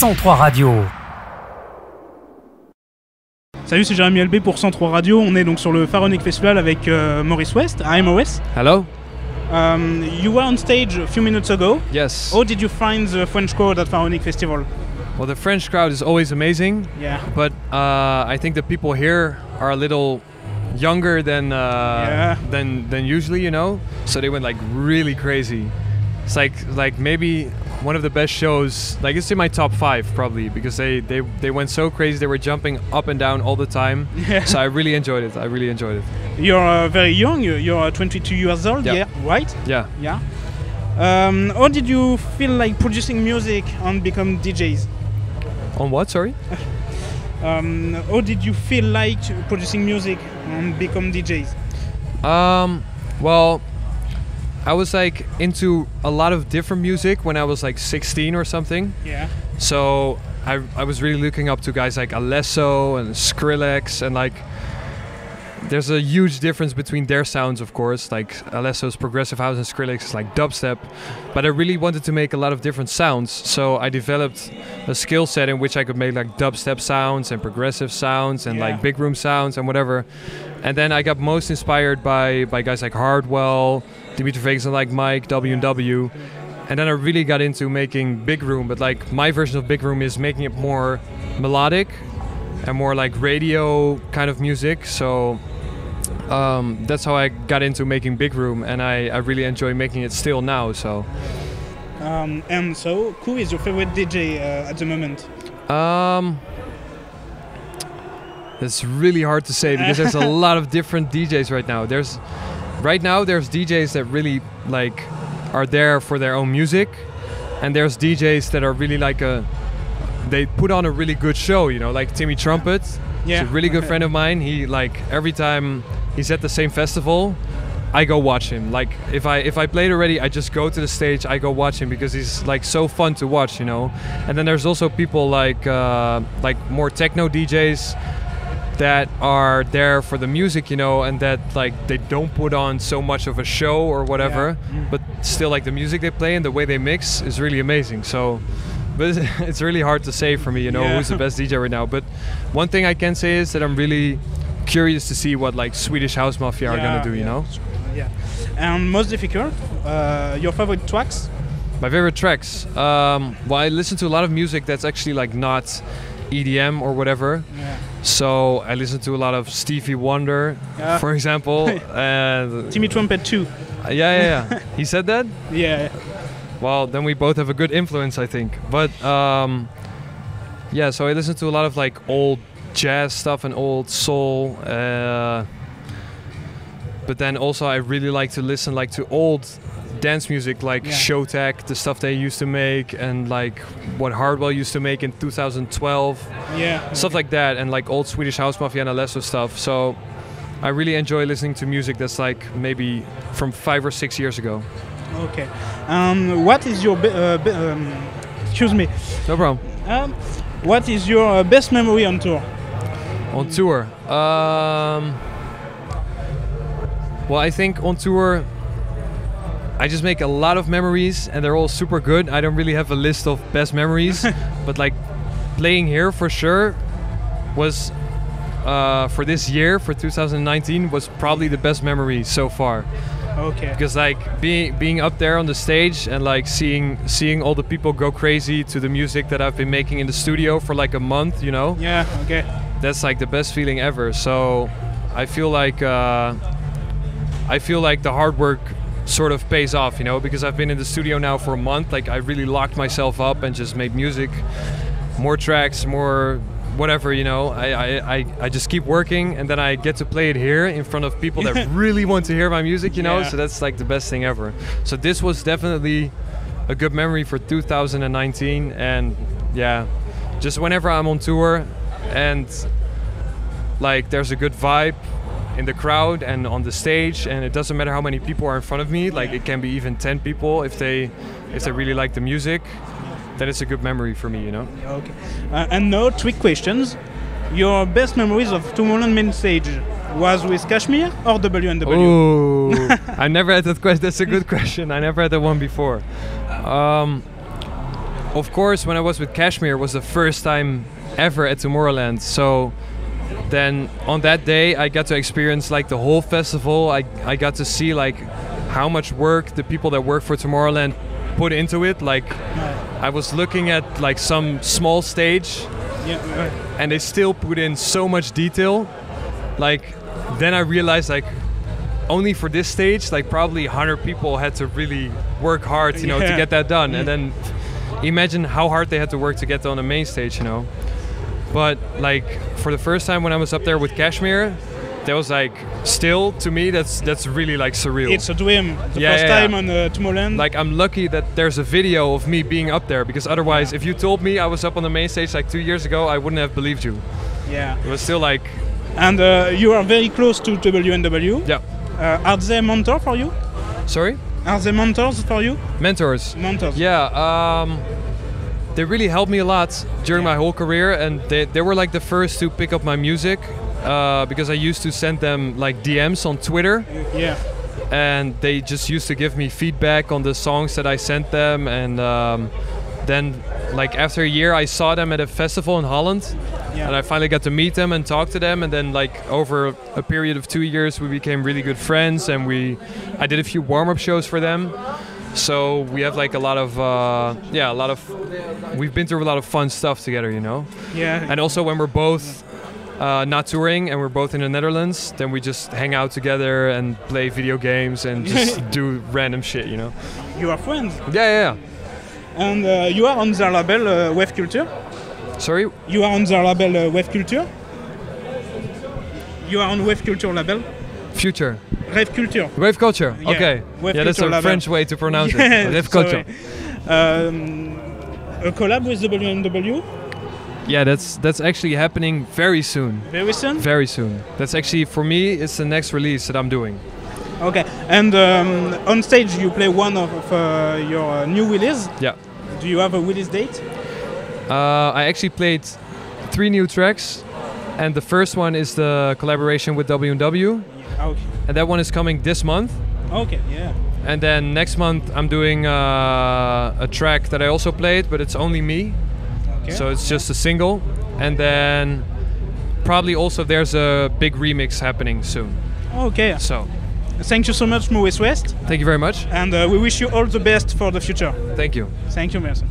103 Radio. Salut, c'est Jérémy LB pour 103 Radio. On est donc sur le Pharaonic Festival avec Maurice West. Hi Maurice. Hello. You were on stage a few minutes ago. Yes. How did you find the French crowd at Pharaonic Festival? Well, the French crowd is always amazing. Yeah. But I think the people here are a little younger than usually, you know. So they went like really crazy. It's like maybe one of the best shows. Like it's in my top 5 probably because they went so crazy. They were jumping up and down all the time. Yeah. So I really enjoyed it. You're very young. You're 22 years old. Yeah. Yeah. Right. Yeah. Yeah. How did you feel like producing music and become DJs? On what? Sorry. How did you feel like producing music and become DJs? Well, I was like into a lot of different music when I was like 16 or something. Yeah. So I was really looking up to guys like Alesso and Skrillex, and like there's a huge difference between their sounds, of course. Like Alesso's progressive house and Skrillex is like dubstep, but I really wanted to make a lot of different sounds. So I developed a skill set in which I could make like dubstep sounds and progressive sounds and like big room sounds and whatever. And then I got most inspired by guys like Hardwell, Dimitri Vegas, and like Mike W&W. And then I really got into making big room, but like my version of big room is making it more melodic and more like radio kind of music. So that's how I got into making big room, and I really enjoy making it still now. So and so who is your favorite DJ at the moment? It's really hard to say because there's a lot of different DJs right now. Right now there's DJs that really like are there for their own music, and there's DJs that are really like they put on a really good show, you know, like Timmy Trumpet. Yeah. He's a really good friend of mine. He like every time he's at the same festival, I go watch him. Like if I played already, I just go to the stage, I go watch him because he's like so fun to watch, you know. And then there's also people like more techno DJs that are there for the music, you know, and that like they don't put on so much of a show or whatever, but still like the music they play and the way they mix is really amazing. So but it's really hard to say for me, you know, who's the best DJ right now. But one thing I can say is that I'm really curious to see what like Swedish House Mafia are gonna do, you know. Yeah. And most difficult, your favorite tracks? My favorite tracks. Well, I listen to a lot of music that's actually like not EDM or whatever. Yeah. So I listen to a lot of Stevie Wonder, for example. Timmy Trumpet too. Yeah. He said that? Yeah. Well, then we both have a good influence, I think. But yeah, so I listen to a lot of like old jazz stuff and old soul. But then also I really like to listen like to old dance music, like Showtek, the stuff they used to make, and like what Hardwell used to make in 2012. Yeah. Stuff like that, and like old Swedish House Mafia and Alesso stuff. So I really enjoy listening to music that's like maybe from 5 or 6 years ago. Okay. What is your excuse me? No problem. What is your best memory on tour? On tour? Well, I think on tour I just make a lot of memories and they're all super good. I don't really have a list of best memories, but like playing here for sure was for this year, for 2019, was probably the best memory so far. Okay. Because like being up there on the stage and like seeing all the people go crazy to the music that I've been making in the studio for like a month, you know. Yeah. Okay. That's like the best feeling ever. So I feel like the hard work sort of pays off, you know, because I've been in the studio now for a month. Like I really locked myself up and just made music, more tracks, more whatever, you know. I just keep working, and then I get to play it here in front of people that really want to hear my music, you know. So that's like the best thing ever. So this was definitely a good memory for 2019, and yeah, just whenever I'm on tour and like there's a good vibe in the crowd and on the stage, and it doesn't matter how many people are in front of me, like it can be even 10 people if they really like the music, then it's a good memory for me, you know. Okay. And now 3 questions. Your best memories of Tomorrowland main stage was with Kashmir or W&W? Oh, I never had that question. That's a good question. I never had that one before. of course, when I was with Kashmir, it was the first time ever at Tomorrowland. So then on that day, I got to experience like the whole festival. I got to see like how much work the people that work for Tomorrowland put into it. Like I was looking at like some small stage, and they still put in so much detail. Like then I realized like only for this stage, like probably 100 people had to really work hard, you know, to get that done. And then imagine how hard they had to work to get on the main stage, you know. But like for the first time when I was up there with Kashmir, that was like still to me that's really like surreal. It's a dream. The first time on Tomorrowland. Like I'm lucky that there's a video of me being up there, because otherwise if you told me I was up on the main stage like 2 years ago, I wouldn't have believed you. Yeah. It was still like. And you are very close to WNW. Yeah. Are they a mentor for you? Sorry? Are they mentors for you? Mentors. Mentors. Yeah. They really helped me a lot during my whole career, and they were like the first to pick up my music, because I used to send them like DMs on Twitter. Yeah. And they just used to give me feedback on the songs that I sent them, and then like after a year I saw them at a festival in Holland. Yeah. And I finally got to meet them and talk to them, and then like over a period of 2 years we became really good friends, and I did a few warm-up shows for them. So we have like a lot of we've been through a lot of fun stuff together, you know. Yeah. And also when we're both not touring and we're both in the Netherlands, then we just hang out together and play video games and just do random shit, you know. You are friends. Yeah. And you are on the label Wave Culture. Sorry? You are on the label Wave Culture? You are on Wave Culture label? Future. Wave Culture. Wave Culture, yeah. Okay. Wave that's a label. French way to pronounce it. Wave Culture. A collab with WNW? Yeah, that's actually happening very soon. Very soon? Very soon. That's actually, for me, it's the next release that I'm doing. Okay. And on stage you play one of your new release? Yeah. Do you have a release date? I actually played 3 new tracks, and the first one is the collaboration with WNW. Okay. And that one is coming this month. Okay, yeah. And then next month I'm doing a track that I also played, but it's only me. Okay. So it's just a single. And then probably also there's a big remix happening soon. Okay. So. Thank you so much, Maurice West. Thank you very much. And we wish you all the best for the future. Thank you. Thank you, Maurice.